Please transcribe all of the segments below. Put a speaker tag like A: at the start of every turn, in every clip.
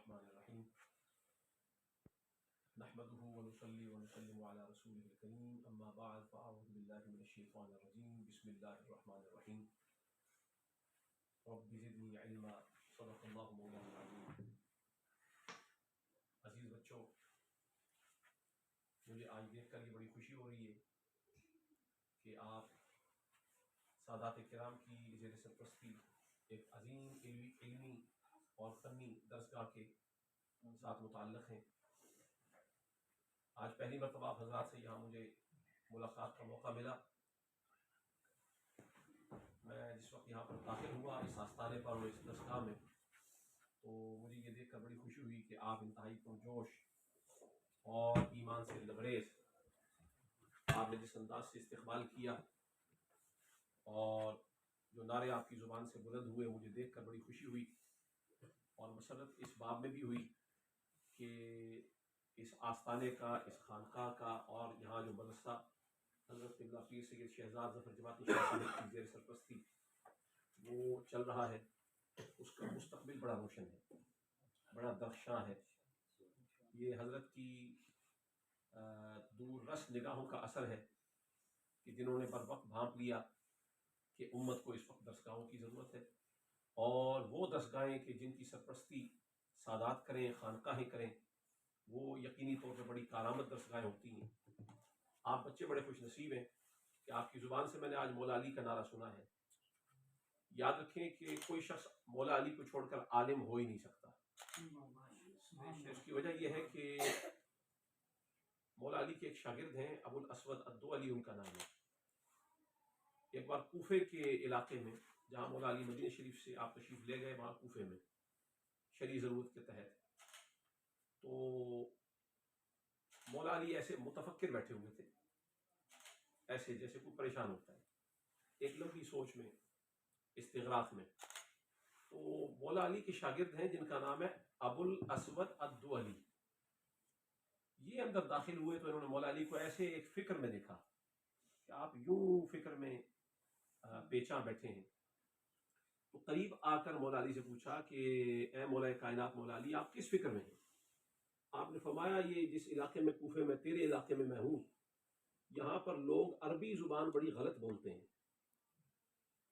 A: الرحمن الرحیم نحمده ونصلی ونسلم علی رسوله الکریم اما بعد فاعوذ باللہ من الشیطان الرجیم بسم اللہ الرحمن الرحیم رب زدنی علما صدق اللہ مولانا العظیم۔ عزیز بچوں، مجھے آج دیکھ کر یہ بڑی خوشی ہو رہی ہے کہ آپ سادات کرام کی زیر سرپرستی ایک عظیم علمی اور فنی درسگاہ کے ساتھ متعلق ہیں۔ آج پہلی مرتبہ آپ حضرات سے یہاں مجھے ملاقات کا موقع ملا۔ میں جس وقت یہاں پر داخل ہوا اس آستانے پر اور اس درسگاہ میں، تو مجھے یہ دیکھ کر بڑی خوشی ہوئی کہ آپ انتہائی پرجوش اور ایمان سے لبریز آپ نے جس انداز سے استقبال کیا اور جو نعرے آپ کی زبان سے بلند ہوئے، مجھے دیکھ کر بڑی خوشی ہوئی۔ اور مسرت اس باب میں بھی ہوئی کہ اس آستانے کا، اس خانقاہ کا اور یہاں جو مدرسہ حضرت قبلہ پیر سید شہزاد ظفر جماعتی شاہ صاحب کی زیر سرپرستی وہ چل رہا ہے، اس کا مستقبل بڑا روشن ہے، بڑا درخشاں ہے۔ یہ حضرت کی دور رس نگاہوں کا اثر ہے کہ جنہوں نے بر وقت بھانپ لیا کہ امت کو اس وقت درسگاہوں کی ضرورت ہے، اور وہ درسگاہیں کہ جن کی سرپرستی سادات کریں، خانقاہیں کریں، وہ یقینی طور پہ بڑی کارآمد درسگاہیں ہوتی ہیں۔ آپ بچے بڑے خوش نصیب ہیں کہ آپ کی زبان سے میں نے آج مولا علی کا نعرہ سنا ہے۔ یاد رکھیں کہ کوئی شخص مولا علی کو چھوڑ کر عالم ہو ہی نہیں سکتا۔ اس کی وجہ یہ ہے کہ مولا علی کے ایک شاگرد ہیں، ابو الاسود الدؤلی ان کا نام ہے۔ ایک بار کوفے کے علاقے میں جہاں مولا علی مدینہ شریف سے آپ تشریف لے گئے، وہاں کوفے میں شرعی ضرورت کے تحت، تو مولا علی ایسے متفکر بیٹھے ہوئے تھے، ایسے جیسے کوئی پریشان ہوتا ہے، ایک لمبی سوچ میں، استغراق میں۔ تو مولا علی کے شاگرد ہیں جن کا نام ہے ابو الاسود الدؤلی، یہ اندر داخل ہوئے تو انہوں نے مولا علی کو ایسے ایک فکر میں دیکھا کہ آپ یوں فکر میں پیچاں بیٹھے ہیں۔ تو قریب آ کر مولا علی سے پوچھا کہ اے مولا کائنات مولا علی، آپ کس فکر میں ہیں؟ آپ نے فرمایا یہ جس علاقے میں کوفے میں تیرے علاقے میں ہوں، یہاں پر لوگ عربی زبان بڑی غلط بولتے ہیں،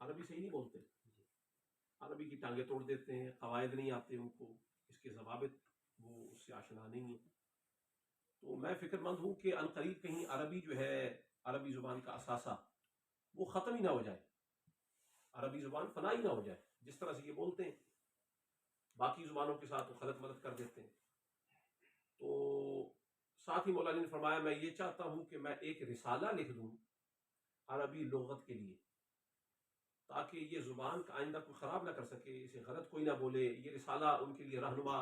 A: عربی صحیح نہیں بولتے، عربی کی ٹانگیں توڑ دیتے ہیں، قواعد نہیں آتے ان کو، اس کے ضوابط وہ اس سے آشنا نہیں ہیں۔ تو میں فکر مند ہوں کہ عنقریب کہیں عربی جو ہے، عربی زبان کا اثاثہ وہ ختم ہی نہ ہو جائے، عربی زبان فنا ہی نہ ہو جائے۔ جس طرح سے یہ بولتے ہیں باقی زبانوں کے ساتھ وہ خلط ملط کر دیتے ہیں۔ تو ساتھ ہی مولانا نے فرمایا میں یہ چاہتا ہوں کہ میں ایک رسالہ لکھ دوں عربی لغت کے لیے، تاکہ یہ زبان کا آئندہ کوئی خراب نہ کر سکے، اسے غلط کوئی نہ بولے۔ یہ رسالہ ان کے لیے رہنما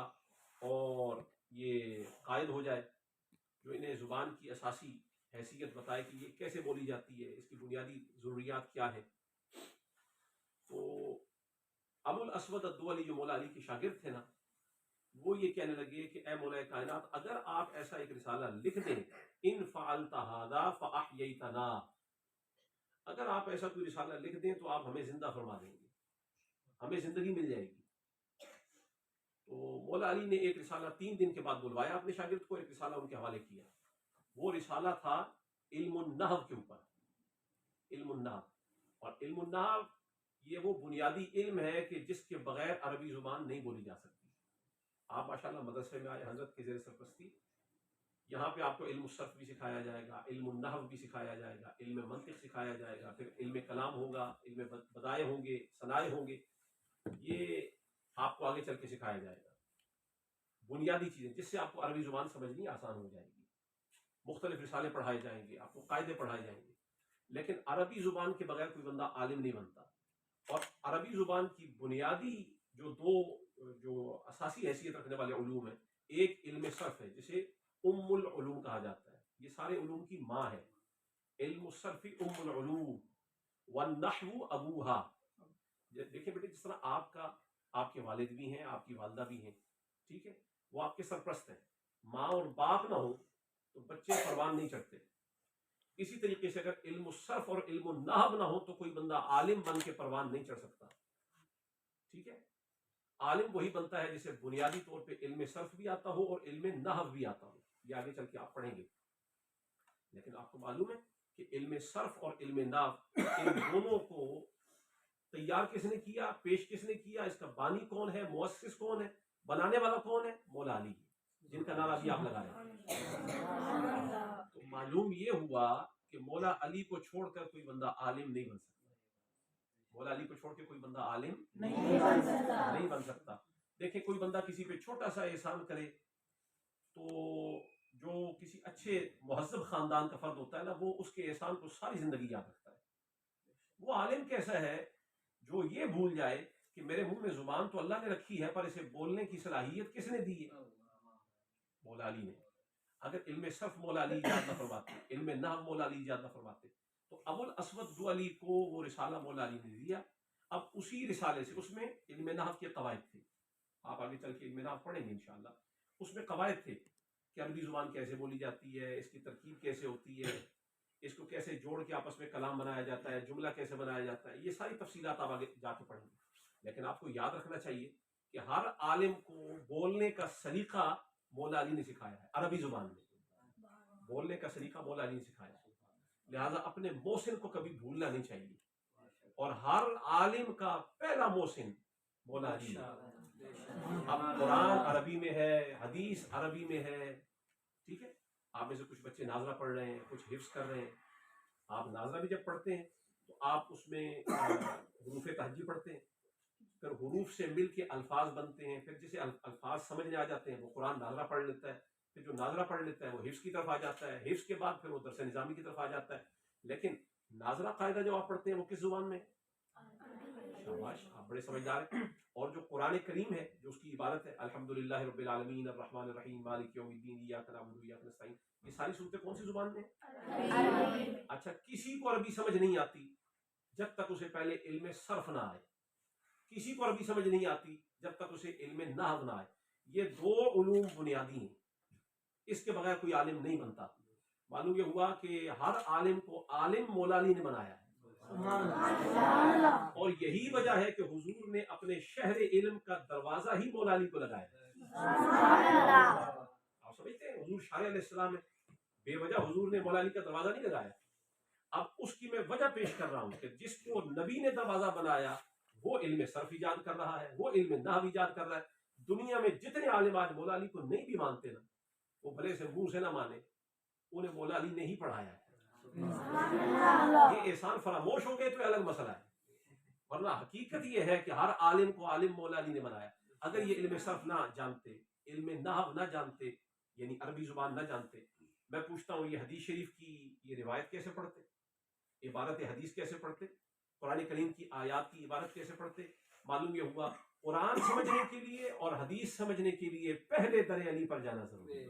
A: اور یہ قائد ہو جائے جو انہیں زبان کی اساسی حیثیت بتائے کہ یہ کیسے بولی جاتی ہے، اس کی بنیادی ضروریات کیا ہے۔ تو ابو الاسود الدؤلی جو مولا علی کے شاگرد تھے نا، وہ یہ کہنے لگے کہ اے مولا کائنات، اگر آپ ایسا ایک رسالہ لکھ دیں، ان فعلت ھذا فاحییتنا، اگر آپ ایسا کوئی رسالہ لکھ دیں تو آپ ہمیں زندہ فرما دیں گے، ہمیں زندگی مل جائے گی۔ تو مولا علی نے ایک رسالہ 3 دن کے بعد بلوایا اپنے شاگرد کو، ایک رسالہ ان کے حوالے کیا۔ وہ رسالہ تھا علم النحو کے اوپر، علم النحو۔ اور علم النحو یہ وہ بنیادی علم ہے کہ جس کے بغیر عربی زبان نہیں بولی جا سکتی۔ آپ ماشاءاللہ مدرسے میں آئے حضرت کے زیر سرپرستی، یہاں پہ آپ کو علم الصرف بھی سکھایا جائے گا، علم النحو بھی سکھایا جائے گا، علم منطق سکھایا جائے گا، پھر علم کلام ہوگا، علم بدائع ہوں گے، صنائع ہوں گے، یہ آپ کو آگے چل کے سکھایا جائے گا۔ بنیادی چیزیں جس سے آپ کو عربی زبان سمجھنی آسان ہو جائے گی، مختلف رسالے پڑھائے جائیں گے، آپ کو قاعدے پڑھائے جائیں گے۔ لیکن عربی زبان کے بغیر کوئی بندہ عالم نہیں بنتا۔ اور عربی زبان کی بنیادی جو اساسی حیثیت رکھنے والے علوم ہیں، ایک علم صرف ہے جسے ام العلوم کہا جاتا ہے، یہ سارے علوم کی ماں ہے۔ علم الصرف ام العلوم والنحو ابوہا۔ دیکھیں بیٹے، جس طرح آپ کے والد بھی ہیں، آپ کی والدہ بھی ہیں، ٹھیک ہے، وہ آپ کے سرپرست ہیں۔ ماں اور باپ نہ ہو تو بچے پروان نہیں چڑھتے۔ اسی طریقے سے اگر علم الصرف اور علم النحو نہ ہو تو کوئی بندہ عالم بن کے پروان نہیں چڑھ سکتا، ٹھیک ہے۔ عالم وہی بنتا ہے جسے بنیادی طور پہ علم صرف بھی آتا ہو اور علم نحو بھی آتا ہو. یہ آگے چل کے آپ پڑھیں گے. لیکن آپ کو معلوم ہے کہ علم صرف اور علم نحو ان دونوں کو تیار کس نے کیا, پیش کس نے کیا, اس کا بانی کون ہے, مؤسس کون ہے, بنانے والا کون ہے؟ مولا علی, جن کا نعرہ بھی آپ لگا رہے ہیں. تو معلوم یہ ہوا کہ مولا علی کو چھوڑ کر کوئی بندہ عالم نہیں بن سکتا. مولا علی کو چھوڑ کے کوئی بندہ عالم نہیں بن سکتا. دیکھیں کوئی بندہ کسی پہ چھوٹا سا احسان کرے تو جو کسی اچھے مہذب خاندان کا فرد ہوتا ہے نا, وہ اس کے احسان کو ساری زندگی یاد رکھتا ہے. وہ عالم کیسا ہے جو یہ بھول جائے کہ میرے منہ میں زبان تو اللہ نے رکھی ہے, پر اسے بولنے کی صلاحیت کس نے دی ہے؟ مولا علی نے. اگر علم صرف مولا علی ایجاد نہ فرماتے, علم نحو مولا علی ایجاد نہ فرماتے, تو ابو الاسود دؤلی کو وہ رسالہ مولا علی نے دیا. اب اسی رسالے سے, اس میں علم نحو کے قواعد تھے, آپ آگے چل کے علم نحو پڑھیں گے انشاءاللہ. اس میں قواعد تھے کہ عربی زبان کیسے بولی جاتی ہے, اس کی ترکیب کیسے ہوتی ہے, اس کو کیسے جوڑ کے آپس میں کلام بنایا جاتا ہے, جملہ کیسے بنایا جاتا ہے. یہ ساری تفصیلات آپ آگے جا کے پڑھیں گے. لیکن آپ کو یاد رکھنا چاہیے کہ ہر عالم کو بولنے کا سلیقہ مولا علی نے سکھایا ہے. عربی زبان میں بولنے کا سلیقہ مولا علی نے سکھایا ہے. لہٰذا اپنے محسن کو کبھی بھولنا نہیں چاہیے, اور ہر عالم کا پہلا محسن مولا علی ہے. اب قرآن عربی میں ہے, حدیث عربی میں ہے, ٹھیک ہے. آپ میں سے کچھ بچے ناظرہ پڑھ رہے ہیں, کچھ حفظ کر رہے ہیں. آپ ناظرہ بھی جب پڑھتے ہیں تو آپ اس میں حروف تہجی پڑھتے ہیں, پھر حروف سے مل کے الفاظ بنتے ہیں, پھر جسے الفاظ سمجھنے آ جاتے ہیں وہ قرآن ناظرہ پڑھ لیتا ہے, پھر جو ناظرہ پڑھ لیتا ہے وہ حفظ کی طرف آ جاتا ہے, حفظ کے بعد پھر وہ درس نظامی کی طرف آ جاتا ہے. لیکن ناظرہ قاعدہ جو آپ پڑھتے ہیں وہ کس زبان میں؟ شاباش, آپ بڑے سمجھدار ہیں. اور جو قرآن کریم ہے, جو اس کی عبارت ہے, الحمدللہ رب العالمین الرحمن الرحیم مالک یوم الدین ایاک نعبد و ایاک نستعین, یہ ساری صورتیں کون سی زبان میں ہیں؟ اچھا, کسی کو عربی سمجھ نہیں آتی جب تک اسے پہلے علم صرف نہ آئے. کسی کو عربی سمجھ نہیں آتی جب تک اسے علم نحو نہ آئے. یہ دو علوم بنیادی ہیں, اس کے بغیر کوئی عالم نہیں بنتا. معلوم یہ ہوا کہ ہر عالم کو عالم مولا علی نے بنایا ہے, اور یہی وجہ ہے کہ حضور نے اپنے شہر علم کا دروازہ ہی مولا علی کو لگایا. آپ سمجھتے ہیں حضور شارع علیہ السلام ہے, بے وجہ حضور نے مولا علی کا دروازہ نہیں لگایا. اب اس کی میں وجہ پیش کر رہا ہوں کہ جس کو نبی نے دروازہ بنایا وہ علم صرف ایجاد کر رہا ہے, وہ علم نحو ایجاد کر رہا ہے. دنیا میں جتنے عالم آج مولا علی کو نہیں بھی مانتے نا, وہ بھلے سے منہ سے نہ مانے, انہیں مولا علی نے ہی پڑھایا ہے. یہ احسان فراموش ہو گئے تو الگ مسئلہ ہے, ورنہ حقیقت یہ ہے کہ ہر عالم کو عالم مولا علی نے بنایا. اگر یہ علم صرف نہ جانتے, علم نحو نہ جانتے, یعنی عربی زبان نہ جانتے, میں پوچھتا ہوں یہ حدیث شریف کی یہ روایت کیسے پڑھتے, عبارت حدیث کیسے پڑھتے, قرآن کریم کی آیات کی عبارت کیسے پڑھتے؟ معلوم یہ ہوا قرآن سمجھنے کے لیے اور حدیث سمجھنے کے لیے پہلے در علی پر جانا ضروری ہے.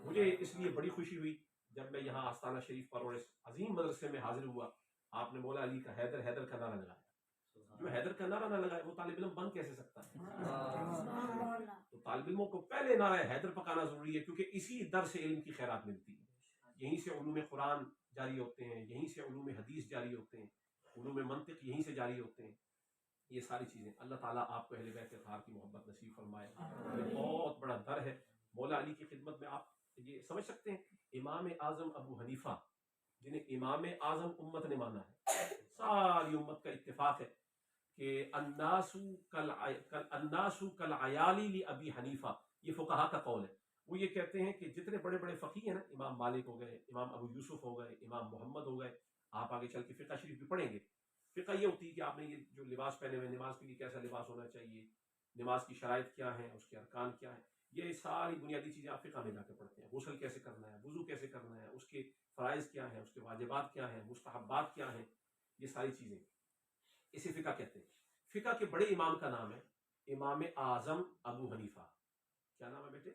A: مجھے اس لیے بڑی خوشی ہوئی جب میں یہاں آستانہ شریف پر اور اس عظیم مدرسے میں حاضر ہوا, آپ نے مولا علی کا حیدر حیدر کا نعرہ لگایا. جو حیدر کا نعرہ نہ لگائے وہ طالب علم بن کیسے سکتا ہے؟ تو طالب علموں کو پہلے نعرہ حیدر پکانا ضروری ہے, کیونکہ اسی در سے علم کی خیرات ملتی ہے. یہیں سے علوم قرآن جاری ہوتے ہیں, یہیں سے علوم حدیث جاری ہوتے ہیں, علوم منطق یہیں سے جاری ہوتے ہیں. یہ ساری چیزیں اللہ تعالیٰ آپ کو اہل بیت اطہار کی محبت نصیب فرمائے. یہ بہت بڑا در ہے مولا علی کی خدمت میں. آپ یہ سمجھ سکتے ہیں امام اعظم ابو حنیفہ, جنہیں امام اعظم امت نے مانا ہے, ساری امت کا اتفاق ہے کہ الناس کالعیال لابی حنیفہ, یہ فقہا کا قول ہے. وہ یہ کہتے ہیں کہ جتنے بڑے بڑے فقیہ ہیں نا, امام مالک ہو گئے, امام ابو یوسف ہو گئے, امام محمد ہو گئے, آپ آگے چل کے فقہ شریف بھی پڑھیں گے. فقہ یہ ہوتی ہے کہ آپ نے یہ جو لباس پہنے ہوئے, نماز کے لیے کیسا لباس ہونا چاہیے, نماز کی شرائط کیا ہیں, اس کے ارکان کیا ہیں, یہ ساری بنیادی چیزیں آپ فقہ میں جا کے پڑھتے ہیں. غسل کیسے کرنا ہے, وضو کیسے کرنا ہے, اس کے فرائض کیا ہیں, اس کے واجبات کیا ہیں, مستحبات کیا ہیں, یہ ساری چیزیں اسے فقہ کہتے ہیں. فقہ کے بڑے امام کا نام ہے امام اعظم ابو حنیفہ. کیا نام ہے بیٹے؟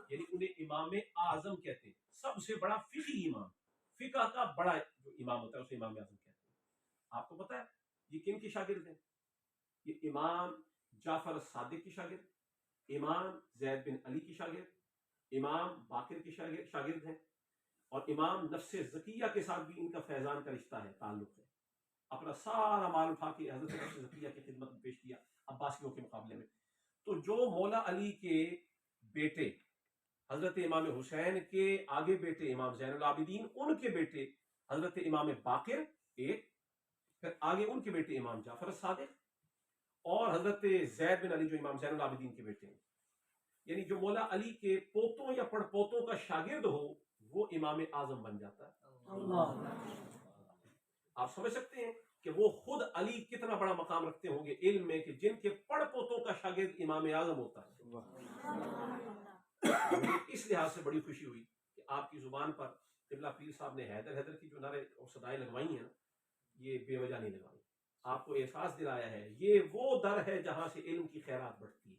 A: یعنی انہیں امام اعظم کہتے ہیں, سب سے بڑا فقہی امام, فقہ کا بڑا جو امام ہوتا ہے اسے امام اعظم کہتے ہیں. آپ کو پتا ہے یہ کن کے شاگرد ہیں؟ یہ امام جعفر الصادق کی شاگرد, امام زید بن علی کی شاگرد, امام باقر کی شاگرد ہیں, اور امام نفس زکیہ کے ساتھ بھی ان کا فیضان کا رشتہ ہے, تعلق ہے. اپنا سارا مال اٹھا کے حضرت زکیہ کی خدمت میں پیش کیا عباسیوں کے مقابلے میں. تو جو مولا علی کے بیٹے حضرت امام حسین کے آگے بیٹے امام زین العابدین، ان کے بیٹے حضرت امام باقر ایک، پھر آگے ان کے بیٹے امام جعفر صادق، اور حضرت زید بن علی جو امام زین العابدین کے بیٹے ہیں. یعنی جو مولا علی کے پوتوں یا پڑ پوتوں کا شاگرد ہو وہ امام اعظم بن جاتا ہے. آپ سمجھ سکتے ہیں کہ وہ خود علی کتنا بڑا مقام رکھتے ہوں گے علم میں، کہ جن کے پڑ پوتوں کا شاگرد امام اعظم ہوتا ہے. مجھے اس لحاظ سے بڑی خوشی ہوئی کہ آپ کی زبان پر قبلہ پیر صاحب نے حیدر حیدر کی جو نعرے اور صدائیں لگوائی ہیں نا، یہ بے وجہ نہیں لگوائی. آپ کو احساس دلایا ہے یہ وہ در ہے جہاں سے علم کی خیرات بڑھتی ہے.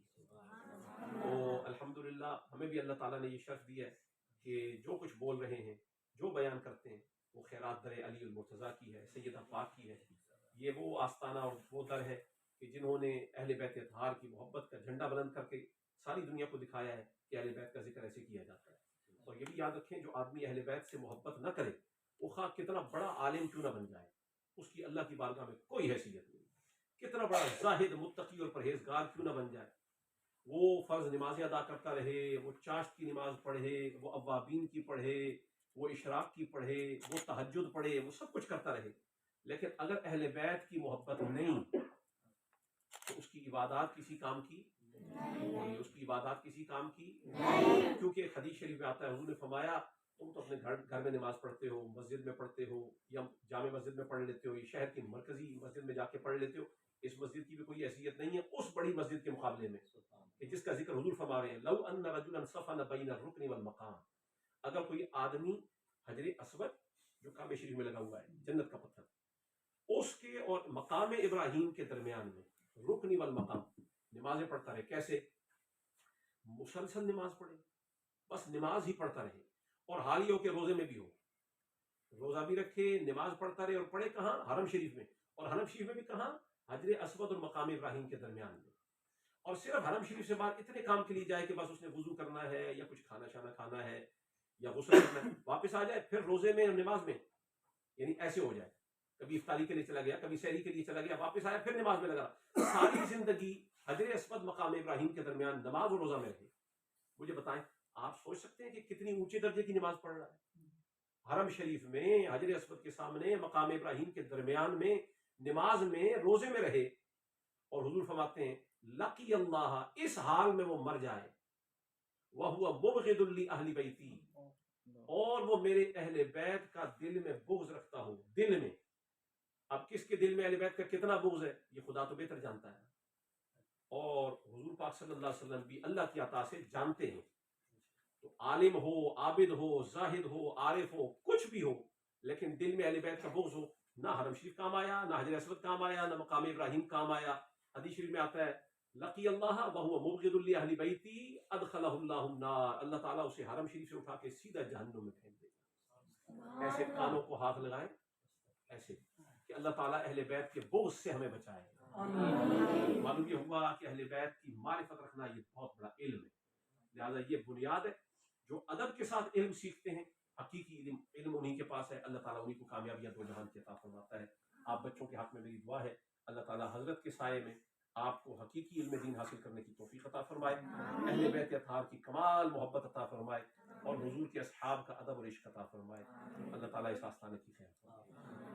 A: تو الحمدللہ ہمیں بھی اللہ تعالیٰ نے یہ شرف دیا ہے کہ جو کچھ بول رہے ہیں، جو بیان کرتے ہیں، وہ خیرات در علی المرتضیٰ کی ہے، سیدہ پاک کی ہے. یہ وہ آستانہ اور وہ در ہے کہ جنہوں نے اہل بیت اطہار کی محبت کا جھنڈا بلند کر کے ساری دنیا کو دکھایا ہے کہ اہل بیت کا ذکر ایسے کیا جاتا ہے. اور یہ بھی یاد رکھیں جو آدمی اہل بیت سے محبت نہ کرے وہ خواہ کتنا بڑا عالم کیوں نہ بن جائے، اس کی اللہ کی بارگاہ میں کوئی حیثیت نہیں. کتنا بڑا زاہد متقی اور پرہیزگار کیوں نہ بن جائے، وہ فرض نمازیں ادا کرتا رہے، وہ چاشت کی نماز پڑھے، وہ اوابین کی پڑھے، وہ اشراق کی پڑھے، وہ تہجد پڑھے، وہ سب کچھ کرتا رہے، لیکن اگر اہل بیت کی محبت نہیں تو اس کی عبادات کسی کام کی نہیں، اس کی عبادات کسی کام کی نہیں. کیونکہ حدیث شریف میں آتا ہے حضور نے فرمایا تم تو اپنے گھر میں نماز پڑھتے ہو، مسجد میں پڑھتے ہو، یا جامع مسجد میں پڑھ لیتے ہو، یا شہر کی مرکزی مسجد میں جا کے پڑھ لیتے ہو، اس مسجد کی بھی کوئی حیثیت نہیں ہے اس بڑی مسجد کے مقابلے میں کہ جس کا ذکر حضور فرما رہے ہیں لو ان رجلا صفن بین الرکن والمقام. اگر کوئی آدمی حجر اسود جو کعبہ شریف میں لگا ہوا ہے جنت کا پتھر، اس کے اور مقام ابراہیم کے درمیان میں رکن والمقام نمازیں پڑھتا رہے. کیسے؟ مسلسل نماز پڑھے، بس نماز ہی پڑھتا رہے، اور حال یہ ہو کہ روزے میں بھی ہو، روزہ بھی رکھے، نماز پڑھتا رہے، اور پڑھے کہاں؟ حرم شریف میں. اور حرم شریف میں بھی کہاں؟ حجر اسود اور مقام ابراہیم کے درمیان میں. اور صرف حرم شریف سے باہر اتنے کام کے لیے جائے کہ بس اس نے وضو کرنا ہے یا کچھ کھانا شانا کھانا ہے یا غسل کرنا ہے، واپس آ جائے، پھر روزے میں اور نماز میں، یعنی ایسے ہو جائے. کبھی افطاری کے لیے چلا گیا، کبھی سحری کے لیے چلا گیا، واپس آیا پھر نماز میں لگا. ساری زندگی حجر اسود مقام ابراہیم کے درمیان نماز اور روزہ میں رہے. مجھے بتائیں آپ سوچ سکتے ہیں کہ کتنی اونچے درجے کی نماز پڑھ رہا ہے؟ حرم شریف میں حجر اسود کے سامنے مقام ابراہیم کے درمیان میں نماز میں روزے میں رہے، اور حضور فرماتے ہیں لقی اللہ، اس حال میں وہ مر جائے، وَهُوَ مُبْغِضٌ لِأَهْلِ بَيْتِي، اور وہ میرے اہل بیت کا دل میں بغض رکھتا ہو. دل میں، اب کس کے دل میں اہل بیت کا کتنا بغض ہے یہ خدا تو بہتر جانتا ہے، اور حضور پاک صلی اللہ علیہ وسلم بھی اللہ کی عطا سے جانتے ہیں. تو عالم ہو، عابد ہو، زاہد ہو، عارف ہو، کچھ بھی ہو، لیکن دل میں اہل بیت کا بغض ہو، نہ حرم شریف کام آیا، نہ حجر اسود کام آیا، نہ مقام ابراہیم کام آیا. حدیث شریف میں آتا ہے لقی اللہ وہو مبغض لأہل بیتی ادخلہ اللہ النار، اللہ تعالیٰ اسے حرم شریف سے اٹھا کے سیدھا جہنم میں پھینک دے گا. ایسے کانوں کو ہاتھ لگائیں ایسے کہ اللہ تعالیٰ اہل بیت کے بغض سے ہمیں بچائے. معلوم یہ ہوا کہ اہل بیت کی معرفت رکھنا یہ بہت بڑا علم ہے. لہٰذا یہ بنیاد ہے. جو ادب کے ساتھ علم سیکھتے ہیں حقیقی علم انہی کے پاس ہے. اللہ تعالیٰ انہی کو کامیابیاں دو جہان کی عطا فرماتا ہے. آپ بچوں کے حق میں میری دعا ہے اللہ تعالیٰ حضرت کے سائے میں آپ کو حقیقی علم دین حاصل کرنے کی توفیق عطا فرمائے، اہل بیت اطہار کی کمال محبت عطا فرمائے، اور حضور کے اصحاب کا ادب اور عشق عطا فرمائے. اللہ تعالیٰ اس آستانے کی خیر فرمائے.